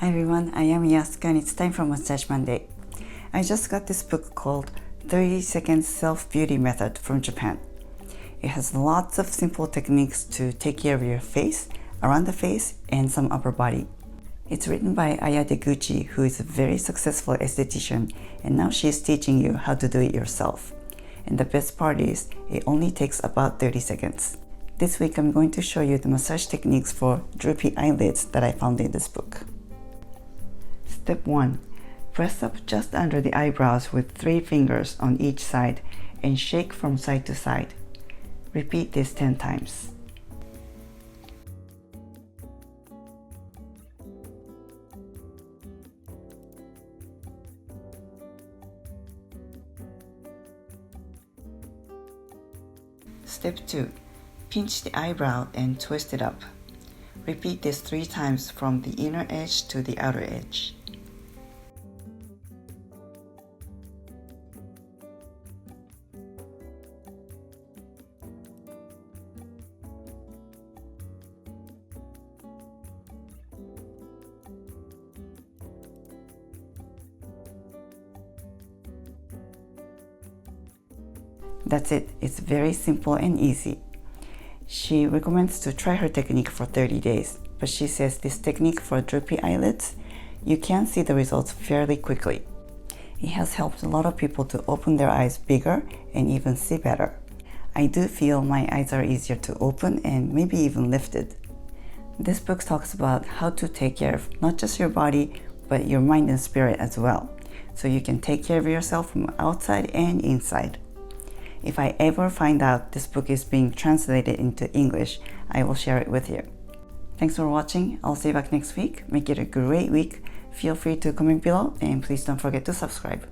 Hi everyone, I am Yasuka and it's time for Mustache Monday. I just got this book called 30 Second Self-Beauty Method from Japan. It has lots of simple techniques to take care of your face, around the face, and some upper body. It's written by Aya Deguchi, who is a very successful esthetician, and now she is teaching you how to do it yourself. And the best part is, it only takes about 30 seconds. This week I'm going to show you the massage techniques for droopy eyelids that I found in this book. Step 1. Press up just under the eyebrows with 3 fingers on each side and shake from side to side. Repeat this 10 times. Step 2. Pinch the eyebrow and twist it up. Repeat this 3 times from the inner edge to the outer edge. That's it. It's very simple and easy. She recommends to try her technique for 30 days, but she says this technique for droopy eyelids, you can see the results fairly quickly. It has helped a lot of people to open their eyes bigger and even see better. I do feel my eyes are easier to open and maybe even lifted. This book talks about how to take care of not just your body, but your mind and spirit as well, so you can take care of yourself from outside and inside. If I ever find out this book is being translated into English, I will share it with you. Thanks for watching. I'll see you back next week. Make it a great week. Feel free to comment below and please don't forget to subscribe.